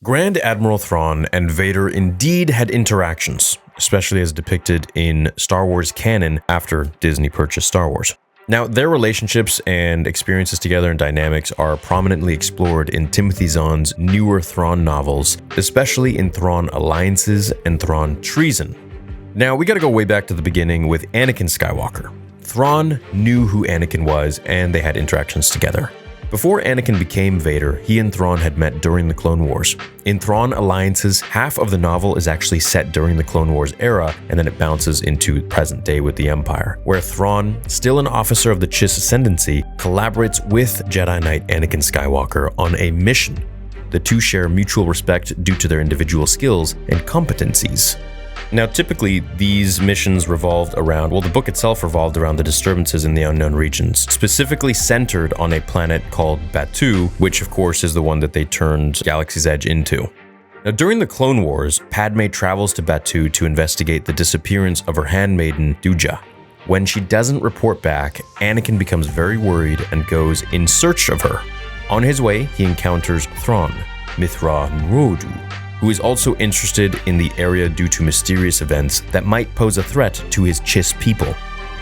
Grand Admiral Thrawn and Vader indeed had interactions, especially as depicted in Star Wars canon after Disney purchased Star Wars. Now, their relationships and experiences together and dynamics are prominently explored in Timothy Zahn's newer Thrawn novels, especially in Thrawn Alliances and Thrawn Treason. Now, we gotta go way back to the beginning with Anakin Skywalker. Thrawn knew who Anakin was, and they had interactions together. Before Anakin became Vader, he and Thrawn had met during the Clone Wars. In Thrawn Alliances, half of the novel is actually set during the Clone Wars era, and then it bounces into present day with the Empire, where Thrawn, still an officer of the Chiss Ascendancy, collaborates with Jedi Knight Anakin Skywalker on a mission. The two share mutual respect due to their individual skills and competencies. Now, typically, these missions revolved around, the book itself revolved around the disturbances in the unknown regions, specifically centered on a planet called Batuu, which of course is the one that they turned Galaxy's Edge into. Now, during the Clone Wars, Padme travels to Batuu to investigate the disappearance of her handmaiden, Duja. When she doesn't report back, Anakin becomes very worried and goes in search of her. On his way, he encounters Thrawn, Mithra Nwodu, who is also interested in the area due to mysterious events that might pose a threat to his Chiss people.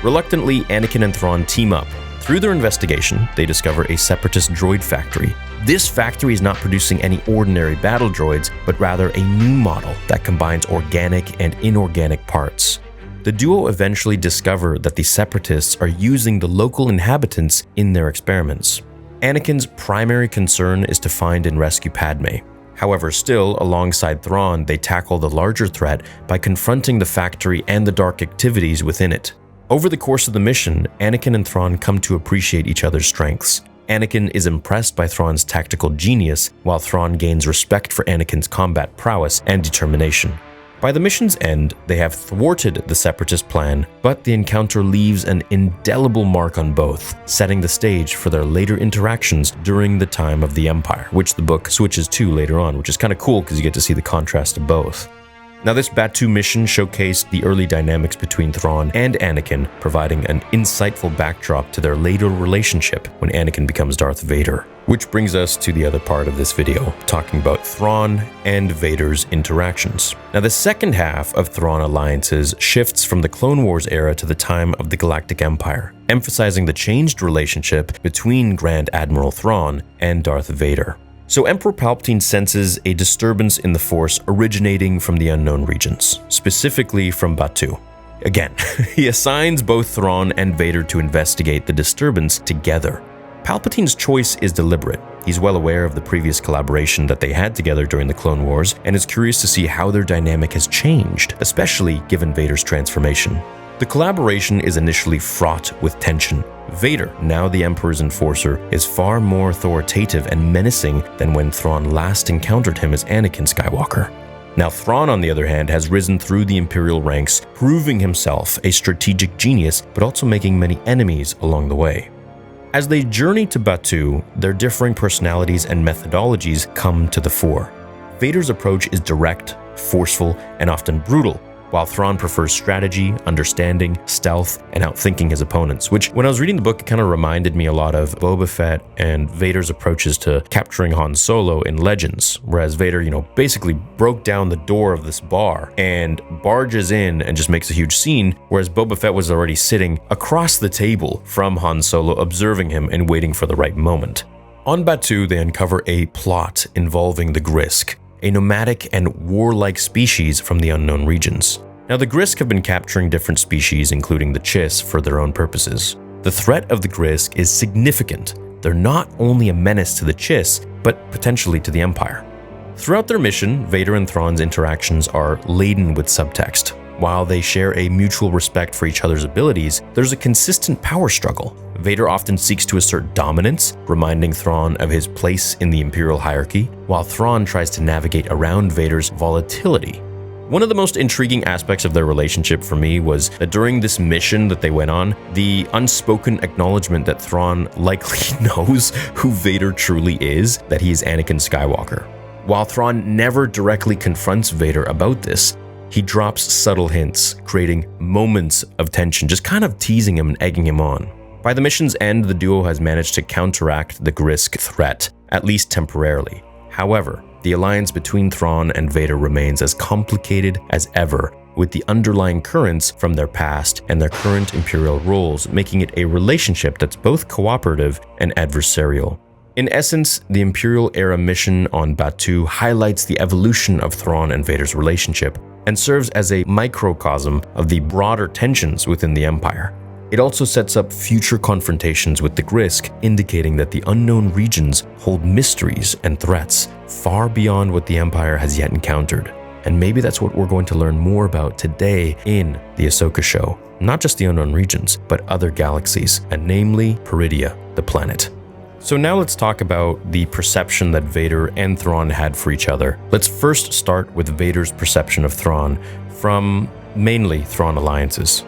Reluctantly, Anakin and Thrawn team up. Through their investigation, they discover a separatist droid factory. This factory is not producing any ordinary battle droids, but rather a new model that combines organic and inorganic parts. The duo eventually discover that the separatists are using the local inhabitants in their experiments. Anakin's primary concern is to find and rescue Padme. However, still, alongside Thrawn, they tackle the larger threat by confronting the factory and the dark activities within it. Over the course of the mission, Anakin and Thrawn come to appreciate each other's strengths. Anakin is impressed by Thrawn's tactical genius, while Thrawn gains respect for Anakin's combat prowess and determination. By the mission's end, they have thwarted the Separatist plan, but the encounter leaves an indelible mark on both, setting the stage for their later interactions during the time of the Empire, which the book switches to later on, which is kind of cool because you get to see the contrast of both. Now, this Batuu mission showcased the early dynamics between Thrawn and Anakin, providing an insightful backdrop to their later relationship when Anakin becomes Darth Vader. Which brings us to the other part of this video, talking about Thrawn and Vader's interactions. Now, the second half of Thrawn Alliances shifts from the Clone Wars era to the time of the Galactic Empire, emphasizing the changed relationship between Grand Admiral Thrawn and Darth Vader. So Emperor Palpatine senses a disturbance in the Force originating from the unknown regions, specifically from Batuu. Again, he assigns both Thrawn and Vader to investigate the disturbance together. Palpatine's choice is deliberate. He's well aware of the previous collaboration that they had together during the Clone Wars and is curious to see how their dynamic has changed, especially given Vader's transformation. The collaboration is initially fraught with tension. Vader, now the Emperor's enforcer, is far more authoritative and menacing than when Thrawn last encountered him as Anakin Skywalker. Now, Thrawn, on the other hand, has risen through the Imperial ranks, proving himself a strategic genius, but also making many enemies along the way. As they journey to Batuu, their differing personalities and methodologies come to the fore. Vader's approach is direct, forceful, and often brutal, while Thrawn prefers strategy, understanding, stealth, and outthinking his opponents, which when I was reading the book, it kind of reminded me a lot of Boba Fett and Vader's approaches to capturing Han Solo in Legends, whereas Vader, basically broke down the door of this bar and barges in and just makes a huge scene, whereas Boba Fett was already sitting across the table from Han Solo, observing him and waiting for the right moment. On Batuu, they uncover a plot involving the Grisk, a nomadic and warlike species from the unknown regions. Now, the Grisk have been capturing different species, including the Chiss, for their own purposes. The threat of the Grisk is significant. They're not only a menace to the Chiss, but potentially to the Empire. Throughout their mission, Vader and Thrawn's interactions are laden with subtext. While they share a mutual respect for each other's abilities, there's a consistent power struggle. Vader often seeks to assert dominance, reminding Thrawn of his place in the Imperial hierarchy, while Thrawn tries to navigate around Vader's volatility. One of the most intriguing aspects of their relationship for me was that during this mission that they went on, the unspoken acknowledgement that Thrawn likely knows who Vader truly is, that he is Anakin Skywalker. While Thrawn never directly confronts Vader about this, he drops subtle hints, creating moments of tension, just kind of teasing him and egging him on. By the mission's end, the duo has managed to counteract the Grisk threat, at least temporarily. However, The alliance between Thrawn and Vader remains as complicated as ever, with the underlying currents from their past and their current Imperial roles making it a relationship that's both cooperative and adversarial. In essence, the Imperial-era mission on Batuu highlights the evolution of Thrawn and Vader's relationship and serves as a microcosm of the broader tensions within the Empire. It also sets up future confrontations with the Grysk, indicating that the unknown regions hold mysteries and threats far beyond what the Empire has yet encountered. And maybe that's what we're going to learn more about today in the Ahsoka show. Not just the unknown regions, but other galaxies, and namely Peridia, the planet. So now let's talk about the perception that Vader and Thrawn had for each other. Let's first start with Vader's perception of Thrawn from mainly Thrawn alliances.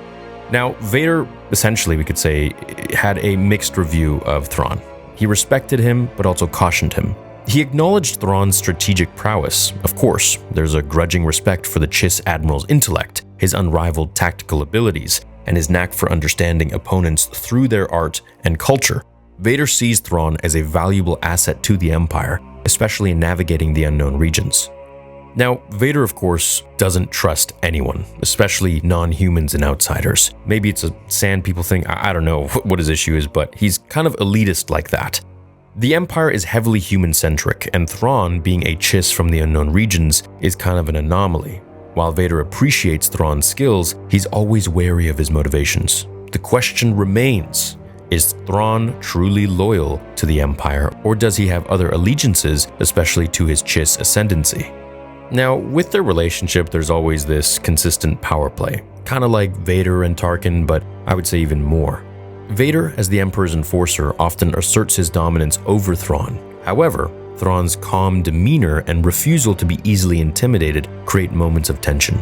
Now, Vader, essentially we could say, had a mixed review of Thrawn. He respected him, but also cautioned him. He acknowledged Thrawn's strategic prowess. Of course, there's a grudging respect for the Chiss Admiral's intellect, his unrivaled tactical abilities, and his knack for understanding opponents through their art and culture. Vader sees Thrawn as a valuable asset to the Empire, especially in navigating the unknown regions. Now, Vader, of course, doesn't trust anyone, especially non-humans and outsiders. Maybe it's a sand people thing, I don't know what his issue is, but he's kind of elitist like that. The Empire is heavily human-centric, and Thrawn, being a Chiss from the unknown regions, is kind of an anomaly. While Vader appreciates Thrawn's skills, he's always wary of his motivations. The question remains, is Thrawn truly loyal to the Empire, or does he have other allegiances, especially to his Chiss ascendancy? Now, with their relationship, there's always this consistent power play, kind of like Vader and Tarkin, but I would say even more. Vader, as the Emperor's enforcer, often asserts his dominance over Thrawn. However, Thrawn's calm demeanor and refusal to be easily intimidated create moments of tension.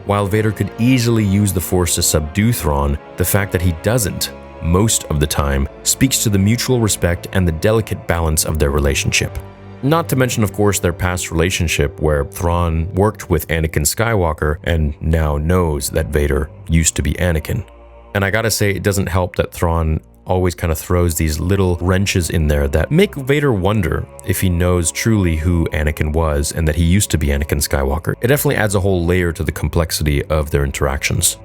While Vader could easily use the Force to subdue Thrawn, the fact that he doesn't, most of the time, speaks to the mutual respect and the delicate balance of their relationship. Not to mention, of course, their past relationship where Thrawn worked with Anakin Skywalker and now knows that Vader used to be Anakin. And I gotta say, it doesn't help that Thrawn always kind of throws these little wrenches in there that make Vader wonder if he knows truly who Anakin was and that he used to be Anakin Skywalker. It definitely adds a whole layer to the complexity of their interactions.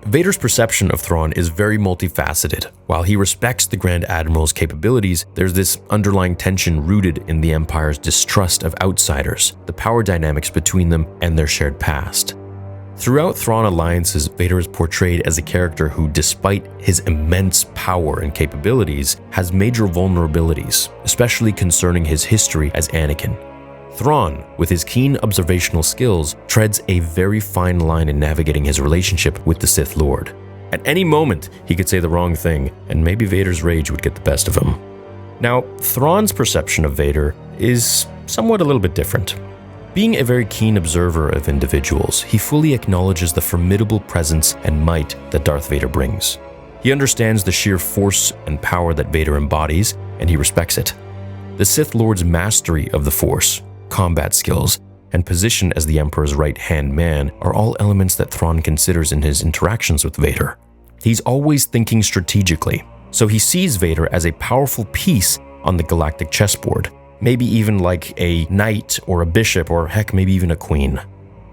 Vader's perception of Thrawn is very multifaceted. While he respects the Grand Admiral's capabilities, there's this underlying tension rooted in the Empire's distrust of outsiders, the power dynamics between them, and their shared past. Throughout Thrawn alliances, Vader is portrayed as a character who, despite his immense power and capabilities, has major vulnerabilities, especially concerning his history as Anakin. Thrawn, with his keen observational skills, treads a very fine line in navigating his relationship with the Sith Lord. At any moment, he could say the wrong thing, and maybe Vader's rage would get the best of him. Now, Thrawn's perception of Vader is somewhat a little bit different. Being a very keen observer of individuals, he fully acknowledges the formidable presence and might that Darth Vader brings. He understands the sheer force and power that Vader embodies, and he respects it. The Sith Lord's mastery of the Force, combat skills, and position as the Emperor's right-hand man are all elements that Thrawn considers in his interactions with Vader. He's always thinking strategically, so he sees Vader as a powerful piece on the galactic chessboard, maybe even like a knight or a bishop or heck, maybe even a queen.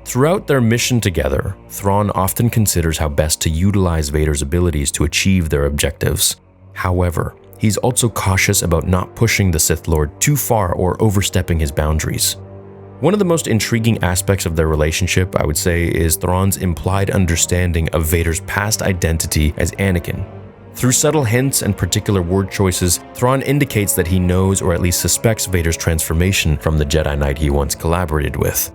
Throughout their mission together, Thrawn often considers how best to utilize Vader's abilities to achieve their objectives. However, he's also cautious about not pushing the Sith Lord too far or overstepping his boundaries. One of the most intriguing aspects of their relationship, I would say, is Thrawn's implied understanding of Vader's past identity as Anakin. Through subtle hints and particular word choices, Thrawn indicates that he knows or at least suspects Vader's transformation from the Jedi Knight he once collaborated with.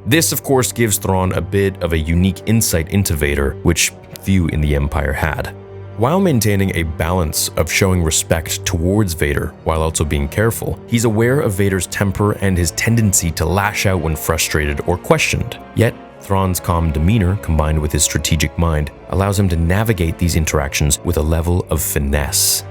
This, of course, gives Thrawn a bit of a unique insight into Vader, which few in the Empire had. While maintaining a balance of showing respect towards Vader while also being careful, he's aware of Vader's temper and his tendency to lash out when frustrated or questioned. Yet, Thrawn's calm demeanor, combined with his strategic mind, allows him to navigate these interactions with a level of finesse.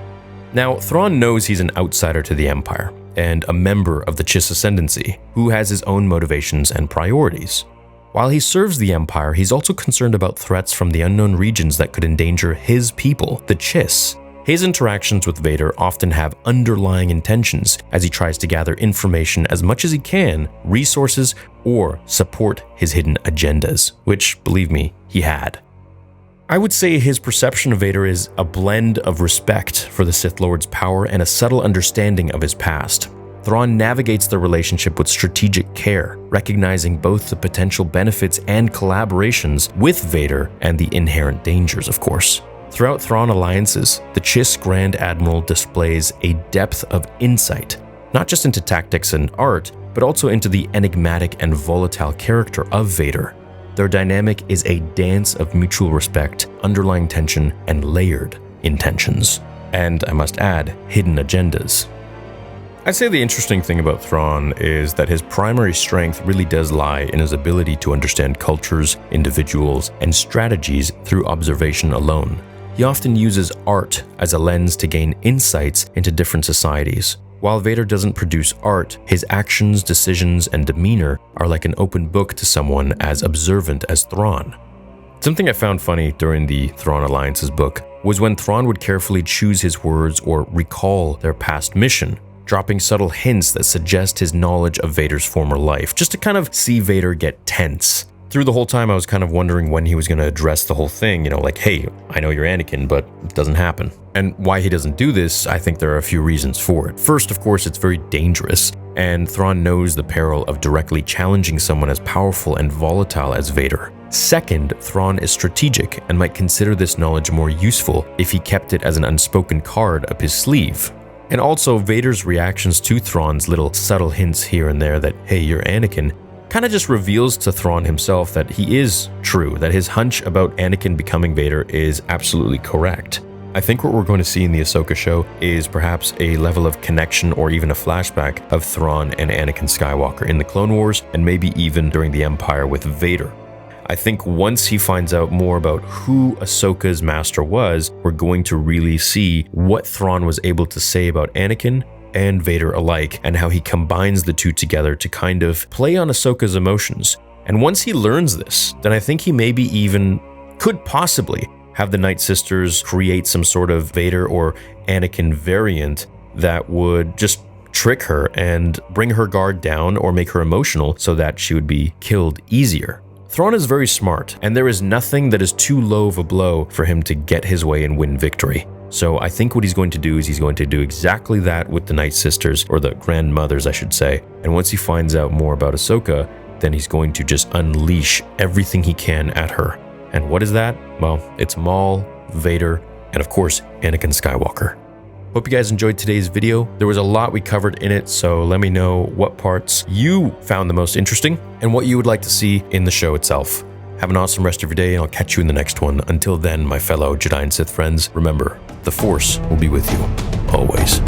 Now, Thrawn knows he's an outsider to the Empire, and a member of the Chiss Ascendancy, who has his own motivations and priorities. While he serves the Empire, he's also concerned about threats from the unknown regions that could endanger his people, the Chiss. His interactions with Vader often have underlying intentions as he tries to gather information as much as he can, resources, or support his hidden agendas, which, believe me, he had. I would say his perception of Vader is a blend of respect for the Sith Lord's power and a subtle understanding of his past. Thrawn navigates the relationship with strategic care, recognizing both the potential benefits and collaborations with Vader and the inherent dangers, of course. Throughout Thrawn alliances, the Chiss Grand Admiral displays a depth of insight, not just into tactics and art, but also into the enigmatic and volatile character of Vader. Their dynamic is a dance of mutual respect, underlying tension, and layered intentions. And I must add, hidden agendas. I'd say the interesting thing about Thrawn is that his primary strength really does lie in his ability to understand cultures, individuals, and strategies through observation alone. He often uses art as a lens to gain insights into different societies. While Vader doesn't produce art, his actions, decisions, and demeanor are like an open book to someone as observant as Thrawn. Something I found funny during the Thrawn Alliance's book was when Thrawn would carefully choose his words or recall their past mission, dropping subtle hints that suggest his knowledge of Vader's former life, just to kind of see Vader get tense. Through the whole time, I was kind of wondering when he was going to address the whole thing, like, hey, I know you're Anakin, but it doesn't happen. And why he doesn't do this, I think there are a few reasons for it. First, of course, it's very dangerous, and Thrawn knows the peril of directly challenging someone as powerful and volatile as Vader. Second, Thrawn is strategic and might consider this knowledge more useful if he kept it as an unspoken card up his sleeve. And also, Vader's reactions to Thrawn's little subtle hints here and there that, hey, you're Anakin, kind of just reveals to Thrawn himself that he is true, that his hunch about Anakin becoming Vader is absolutely correct. I think what we're going to see in the Ahsoka show is perhaps a level of connection or even a flashback of Thrawn and Anakin Skywalker in the Clone Wars and maybe even during the Empire with Vader. I think once he finds out more about who Ahsoka's master was, we're going to really see what Thrawn was able to say about Anakin and Vader alike, and how he combines the two together to kind of play on Ahsoka's emotions. And once he learns this, then I think he maybe even could possibly have the Night Sisters create some sort of Vader or Anakin variant that would just trick her and bring her guard down or make her emotional so that she would be killed easier. Thrawn is very smart, and there is nothing that is too low of a blow for him to get his way and win victory. So I think what he's going to do is he's going to do exactly that with the Night Sisters, or the Grandmothers, I should say. And once he finds out more about Ahsoka, then he's going to just unleash everything he can at her. And what is that? Well, it's Maul, Vader, and of course, Anakin Skywalker. Hope you guys enjoyed today's video. There was a lot we covered in it, so let me know what parts you found the most interesting and what you would like to see in the show itself. Have an awesome rest of your day, and I'll catch you in the next one. Until then, my fellow Jedi and Sith friends, remember, the Force will be with you always.